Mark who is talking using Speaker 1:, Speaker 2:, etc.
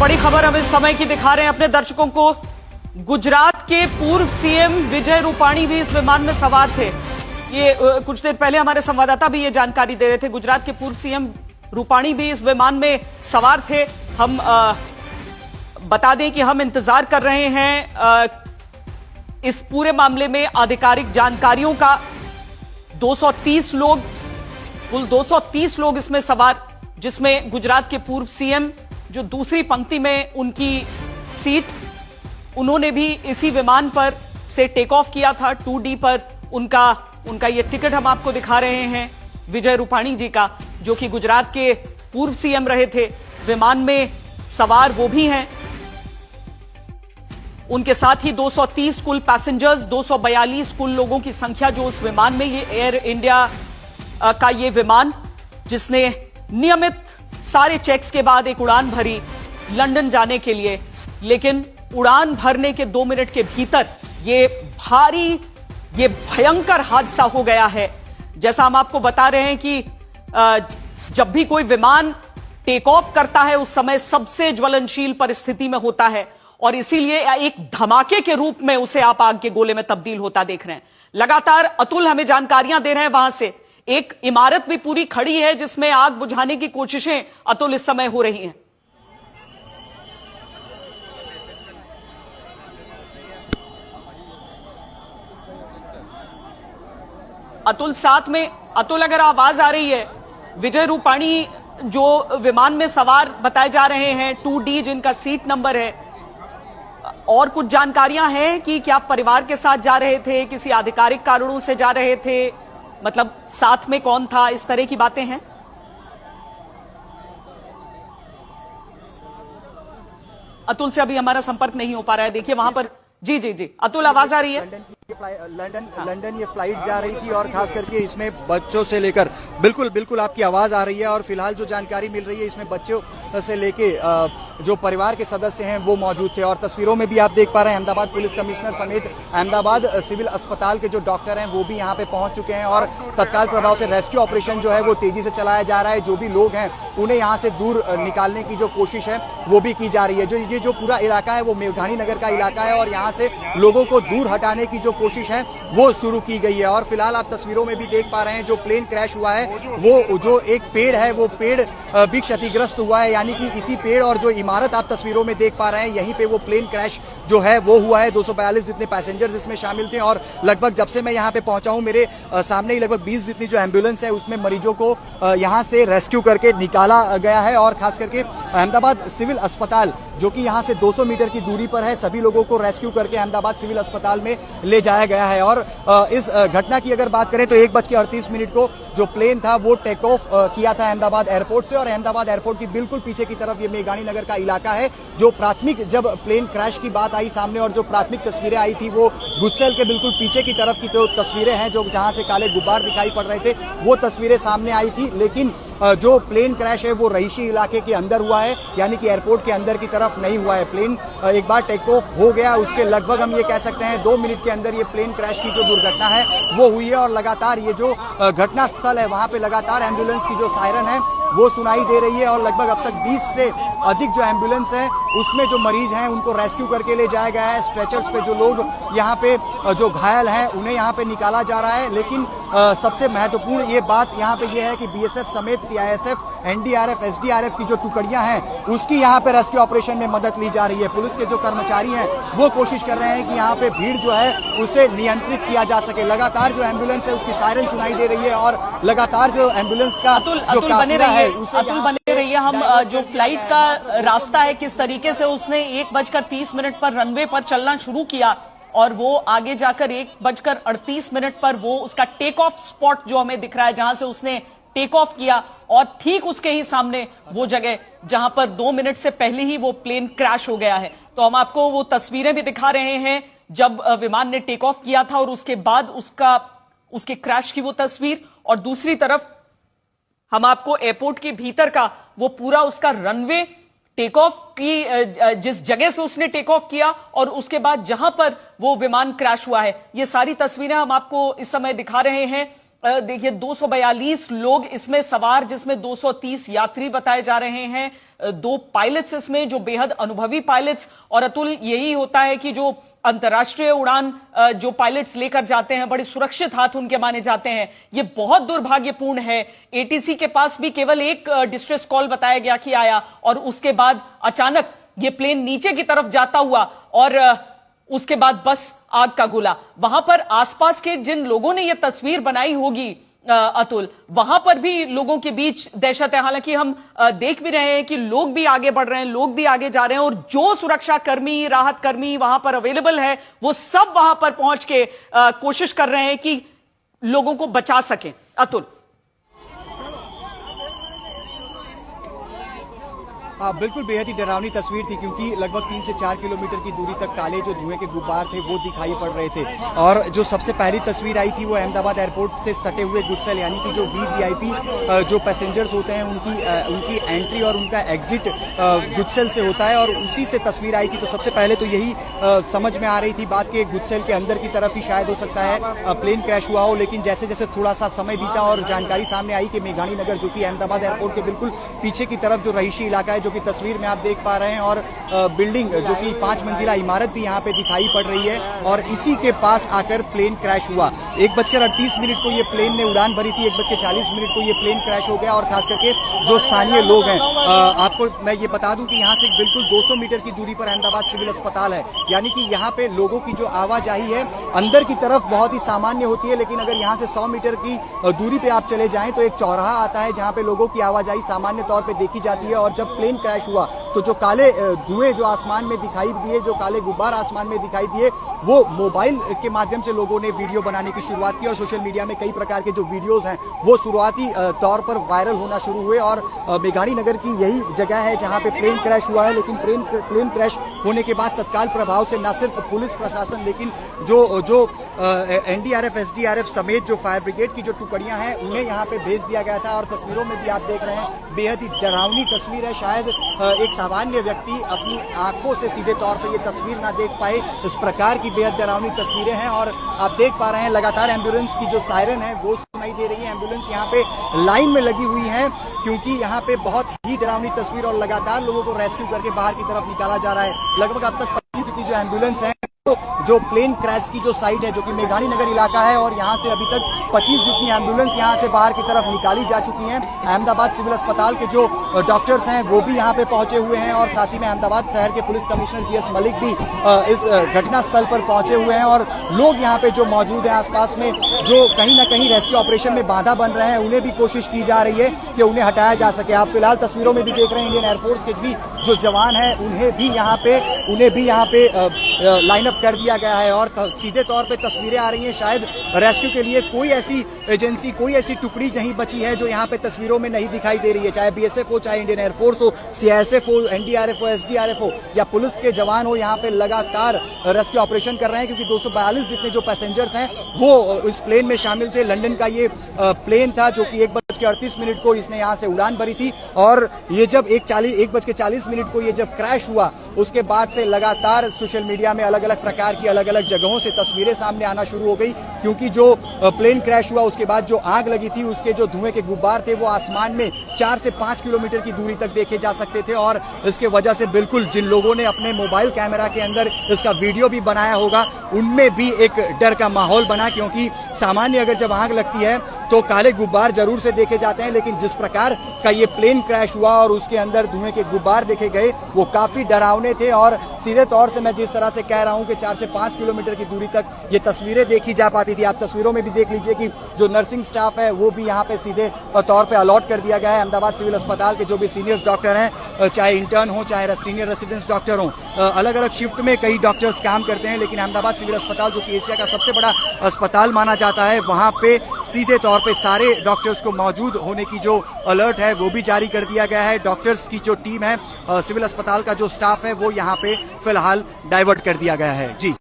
Speaker 1: बड़ी खबर हम इस समय की दिखा रहे हैं अपने दर्शकों को। गुजरात के पूर्व सीएम विजय रूपाणी भी इस विमान में सवार थे। ये कुछ देर पहले हमारे संवाददाता भी ये जानकारी दे रहे थे। गुजरात के पूर्व सीएम रूपाणी भी इस विमान में सवार थे। हम बता दें कि हम इंतजार कर रहे हैं इस पूरे मामले में आधिकारिक जानकारियों का। 230 लोग, कुल 230 लोग इसमें सवार, जिसमें गुजरात के पूर्व सीएम जो दूसरी पंक्ति में उनकी सीट, उन्होंने भी इसी विमान पर से टेक ऑफ किया था। 2D पर उनका ये टिकट हम आपको दिखा रहे हैं विजय रूपाणी जी का, जो कि गुजरात के पूर्व सीएम रहे थे। विमान में सवार वो भी हैं, उनके साथ ही 230 कुल पैसेंजर्स, 242 कुल लोगों की संख्या जो उस विमान में। ये एयर इंडिया का ये विमान जिसने नियमित सारे चेक्स के बाद एक उड़ान भरी लंदन जाने के लिए, लेकिन उड़ान भरने के 2 मिनट के भीतर ये भयंकर हादसा हो गया है। जैसा हम आपको बता रहे हैं कि जब भी कोई विमान टेक ऑफ करता है उस समय सबसे ज्वलनशील परिस्थिति में होता है, और इसीलिए एक धमाके के रूप में उसे आप आग के गोले में तब्दील होता देख रहे हैं। लगातार अतुल हमें जानकारियां दे रहे हैं वहां से। एक इमारत भी पूरी खड़ी है जिसमें आग बुझाने की कोशिशें अतुल इस समय हो रही हैं। अतुल साथ में, अतुल अगर आवाज आ रही है, विजय रूपाणी जो विमान में सवार बताए जा रहे हैं, 2D जिनका सीट नंबर है, और कुछ जानकारियां हैं कि क्या परिवार के साथ जा रहे थे, किसी आधिकारिक कारणों से जा रहे थे, मतलब साथ में कौन था, इस तरह की बातें हैं? अतुल से अभी हमारा संपर्क नहीं हो पा रहा है। देखिए वहां पर, जी जी जी अतुल आवाज आ रही है?
Speaker 2: लंदन ये फ्लाइट जा रही थी, और खास करके इसमें बच्चों से लेकर, बिल्कुल आपकी आवाज आ रही है। और फिलहाल जो जानकारी मिल रही है इसमें बच्चों से लेके जो परिवार के सदस्य हैं वो मौजूद थे। और तस्वीरों में भी आप देख पा रहे हैं अहमदाबाद पुलिस कमिश्नर समेत अहमदाबाद सिविल अस्पताल के जो डॉक्टर हैं वो भी यहाँ पे पहुंच चुके हैं, और तत्काल प्रभाव से रेस्क्यू ऑपरेशन जो है वो तेजी से चलाया जा रहा है। जो भी लोग हैं उन्हें यहाँ से दूर निकालने की जो कोशिश है वो भी की जा रही है। ये जो पूरा इलाका है वो मेघानी नगर का इलाका है, और यहाँ से लोगों को दूर हटाने की जो कोशिश है वो शुरू की गई है। और फिलहाल आप तस्वीरों में भी देख पा रहे हैं जो प्लेन क्रैश हुआ है, वो जो एक पेड़ है वो पेड़ भी क्षतिग्रस्त हुआ है, यानी कि इसी पेड़ और जो इमारत आप तस्वीरों में देख पा रहे हैं यहीं पे वो प्लेन क्रैश जो है वो हुआ है। 242 जितने पैसेंजर्स इसमें शामिल थे, और लगभग जब से मैं यहाँ पे पहुंचा हूँ मेरे सामने ही लगभग 20 जितनी जो एम्बुलेंस है उसमें मरीजों को यहाँ से रेस्क्यू करके निकाला गया है। और खास करके अहमदाबाद सिविल अस्पताल जो कि यहाँ से 200 मीटर की दूरी पर है, सभी लोगों को रेस्क्यू करके अहमदाबाद सिविल अस्पताल में ले जाया गया है। और इस घटना की अगर बात करें तो 1:38 को जो प्लेन था वो टेक ऑफ किया था अहमदाबाद एयरपोर्ट से, और अहमदाबाद एयरपोर्ट की बिल्कुल पीछे की तरफ ये मेघानी नगर का इलाका है। जो प्राथमिक जब प्लेन क्रैश की बात आई सामने और जो प्राथमिक तस्वीरें आई थी वो गुस्सेल के बिल्कुल पीछे की तरफ की जो तस्वीरें हैं, जो जहां से काले गुब्बार दिखाई पड़ रहे थे वो तस्वीरें सामने आई थी। लेकिन जो प्लेन क्रैश है वो रहीशी इलाके के अंदर हुआ है, यानी कि एयरपोर्ट के अंदर की तरफ नहीं हुआ है। प्लेन एक बार टेक ऑफ हो गया, उसके लगभग हम ये कह सकते हैं 2 मिनट के अंदर ये प्लेन क्रैश की जो दुर्घटना है वो हुई है। और लगातार ये जो घटना स्थल है वहां पे लगातार एम्बुलेंस की जो सायरन है वो सुनाई दे रही है, और लगभग अब तक 20 से अधिक जो एम्बुलेंस है उसमें जो मरीज हैं उनको रेस्क्यू करके ले जाया गया है। स्ट्रेचर्स पे जो लोग यहाँ पे जो घायल हैं उन्हें यहाँ पे निकाला जा रहा है। लेकिन सबसे महत्वपूर्ण ये बात यहाँ पे ये है कि बीएसएफ समेत सीआईएसएफ, एनडीआरएफ, एसडीआरएफ की जो टुकड़ियां हैं उसकी यहाँ पे रेस्क्यू ऑपरेशन में मदद ली जा रही है। पुलिस के जो कर्मचारी हैं वो कोशिश कर रहे हैं कि यहाँ पे भीड़ जो है उसे नियंत्रित किया जा सके। लगातार जो एम्बुलेंस है उसकी सायरन सुनाई दे रही है, और लगातार जो एम्बुलेंस का
Speaker 1: अतुल बने रहिए। हम जो फ्लाइट का रास्ता है किस तरीके से उसने 1:30 पर रनवे पर चलना शुरू किया, और वो आगे जाकर 1:38 पर वो उसका टेक ऑफ स्पॉट जो हमें दिख रहा है जहां से उसने टेक ऑफ किया, और ठीक उसके ही सामने वो जगह जहां पर 2 मिनट से पहले ही वो प्लेन क्रैश हो गया है। तो हम आपको वो तस्वीरें भी दिखा रहे हैं जब विमान ने टेक ऑफ किया था और उसके बाद उसके क्रैश की वो तस्वीर, और दूसरी तरफ हम आपको एयरपोर्ट के भीतर का वो पूरा उसका रनवे टेक ऑफ की, जिस जगह से उसने टेक ऑफ किया और उसके बाद जहां पर वो विमान क्रैश हुआ है, ये सारी तस्वीरें हम आपको इस समय दिखा रहे हैं। देखिए 242 लोग इसमें सवार, जिसमें 230 यात्री बताए जा रहे हैं, 2 पायलट्स इसमें जो बेहद अनुभवी पायलट्स। और अतुल, यही होता है कि जो अंतर्राष्ट्रीय उड़ान जो पायलट्स लेकर जाते हैं, बड़े सुरक्षित हाथ उनके माने जाते हैं। ये बहुत दुर्भाग्यपूर्ण है। एटीसी के पास भी केवल एक डिस्ट्रेस कॉल बताया गया कि आया, और उसके बाद अचानक ये प्लेन नीचे की तरफ जाता हुआ, और उसके बाद बस आग का गोला। वहां पर आसपास के जिन लोगों ने यह तस्वीर बनाई होगी अतुल, वहां पर भी लोगों के बीच दहशत है। हालांकि हम देख भी रहे हैं कि लोग भी आगे बढ़ रहे हैं, लोग भी आगे जा रहे हैं, और जो सुरक्षा कर्मी, राहत कर्मी वहां पर अवेलेबल है, वो सब वहां पर पहुंच के कोशिश कर रहे हैं कि लोगों को बचा सकें। अतुल,
Speaker 2: बिल्कुल बेहद ही डरावनी तस्वीर थी, क्योंकि लगभग 3 से 4 किलोमीटर की दूरी तक काले जो धुएं के गुब्बार थे वो दिखाई पड़ रहे थे। और जो सबसे पहली तस्वीर आई थी वो अहमदाबाद एयरपोर्ट से सटे हुए गुडसेल, यानी कि जो VVIP जो पैसेंजर्स होते हैं उनकी एंट्री और उनका एग्जिट गुडसेल से होता है, और उसी से तस्वीर आई थी। तो सबसे पहले तो यही समझ में आ रही थी बात कि गुडसेल के अंदर की तरफ ही शायद हो सकता है प्लेन क्रैश हुआ हो। लेकिन जैसे जैसे थोड़ा सा समय बीता और जानकारी सामने आई कि मेघानी नगर, जो कि अहमदाबाद एयरपोर्ट के बिल्कुल पीछे की तरफ जो रहीशी इलाका है, जो कि तस्वीर में आप देख पा रहे हैं, और बिल्डिंग जो कि 5 मंजिला इमारत भी यहाँ पे दिखाई पड़ रही है, और इसी के पास आकर प्लेन क्रैश हुआ। 1:38 को ये प्लेन ने उड़ान भरी थी, 1:40 को ये प्लेन क्रैश हो गया। और खास करके जो स्थानीय लोग हैं, आपको मैं ये बता दूं कि यहाँ से बिल्कुल 200 मीटर की दूरी पर अहमदाबाद सिविल अस्पताल है, यानी कि यहाँ पे लोगों की जो आवाजाही है अंदर की तरफ बहुत ही सामान्य होती है। लेकिन अगर यहाँ से 100 मीटर की दूरी पे आप चले जाएं तो एक चौराहा आता है जहाँ पे लोगों की आवाजाही सामान्य तौर पे देखी जाती है। और जब प्लेन क्रैश हुआ तो जो काले धुएं जो आसमान में दिखाई दिए, जो काले गुब्बार आसमान में दिखाई दिए, वो मोबाइल के माध्यम से लोगों ने वीडियो बनाने की शुरुआत की, और सोशल मीडिया में कई प्रकार के जो वीडियोस हैं वो शुरुआती तौर पर वायरल होना शुरू हुए। और मेघानी नगर की यही जगह है जहां पे प्लेन क्रैश हुआ है। लेकिन प्लेन क्रैश होने के बाद तत्काल प्रभाव से न सिर्फ पुलिस प्रशासन, लेकिन जो NDRF, SDRF समेत जो फायर ब्रिगेड की जो टुकड़ियां हैं उन्हें यहाँ पे भेज दिया गया था। और तस्वीरों में भी आप देख रहे हैं बेहद ही डरावनी तस्वीर है। शायद एक सामान्य व्यक्ति अपनी आंखों से सीधे तौर पर ये तस्वीर ना देख पाए, इस प्रकार की बेहद डरावनी तस्वीरें हैं। और आप देख पा रहे हैं लगातार एम्बुलेंस की जो सायरन है वो सुनाई दे रही है। एम्बुलेंस यहाँ पे लाइन में लगी हुई है, क्योंकि यहाँ पे बहुत ही डरावनी तस्वीर, और लगातार लोगों को रेस्क्यू करके बाहर की तरफ निकाला जा रहा है। लगभग अब तक 25 की जो एम्बुलेंस है, तो जो प्लेन क्रैश की जो साइट है, जो कि मेघानी नगर इलाका है, और यहाँ से अभी तक 25 जितनी एम्बुलेंस यहाँ से बाहर की तरफ निकाली जा चुकी हैं। अहमदाबाद सिविल अस्पताल के जो डॉक्टर्स हैं वो भी यहाँ पे पहुंचे हुए हैं, और साथ ही में अहमदाबाद शहर के पुलिस कमिश्नर GS मलिक भी इस घटना स्थल पर पहुंचे हुए हैं। और लोग यहाँ पे जो मौजूद हैं आसपास में, जो कहीं ना कहीं रेस्क्यू ऑपरेशन में बाधा बन रहे हैं, उन्हें भी कोशिश की जा रही है कि उन्हें हटाया जा सके। आप फिलहाल तस्वीरों में भी देख रहे हैं इंडियन एयरफोर्स के भी जो जवान है उन्हें भी यहाँ पे लाइन अप कर दिया गया है। और सीधे तौर पे तस्वीरें आ रही हैं, शायद रेस्क्यू के लिए कोई ऐसी एजेंसी, कोई ऐसी टुकड़ी नहीं बची है जो यहाँ पे तस्वीरों में नहीं दिखाई दे रही है। चाहे BSF हो, चाहे इंडियन एयरफोर्स हो, CISF हो, NDRF हो, SDRF हो, या पुलिस के जवान हो, यहाँ पे लगातार रेस्क्यू ऑपरेशन कर रहे हैं। क्योंकि 242 जितने जो पैसेंजर्स हैं वो इस प्लेन में शामिल थे। लंदन का ये प्लेन था जो कि 1:38 को इसने यहाँ से उड़ान भरी थी, और ये जब 1:40 को ये जब क्रैश हुआ, उसके बाद से लगातार सोशल मीडिया में अलग अलग प्रकार की अलग अलग जगहों से तस्वीरें सामने आना शुरू हो गई। क्योंकि जो प्लेन क्रैश हुआ उसके बाद जो आग लगी थी, उसके जो धुएं के गुब्बार थे वो आसमान में 4 से 5 किलोमीटर की दूरी तक देखे जा सकते थे। और इसके वजह से बिल्कुल जिन लोगों ने अपने मोबाइल कैमरा के अंदर इसका वीडियो भी बनाया होगा, उनमें भी एक डर का माहौल बना। क्योंकि सामान्य अगर जब आग लगती है तो काले गुब्बार जरूर से देखे जाते हैं, लेकिन जिस प्रकार का ये प्लेन क्रैश हुआ और उसके अंदर धुएं के गुब्बार देखे गए वो काफी डरावने थे। और सीधे तौर से मैं जिस तरह से कह रहा हूं कि 4 से 5 किलोमीटर की दूरी तक ये तस्वीरें देखी जा पाती थी। आप तस्वीरों में भी देख लीजिए कि जो नर्सिंग स्टाफ है वो भी यहाँ पे सीधे तौर पे अलॉट कर दिया गया है। अहमदाबाद सिविल अस्पताल के जो भी सीनियर्स डॉक्टर हैं, चाहे इंटर्न हो चाहे सीनियर रेसिडेंस डॉक्टर हो, अलग अलग शिफ्ट में कई डॉक्टर्स काम करते हैं। लेकिन अहमदाबाद सिविल अस्पताल जो कि एशिया का सबसे बड़ा अस्पताल माना जाता है, वहां पे सीधे तौर पे सारे डॉक्टर्स को मौजूद होने की जो अलर्ट है वो भी जारी कर दिया गया है। डॉक्टर्स की जो टीम है, सिविल अस्पताल का जो स्टाफ है, वो यहाँ पे फिलहाल डाइवर्ट कर दिया गया है। जी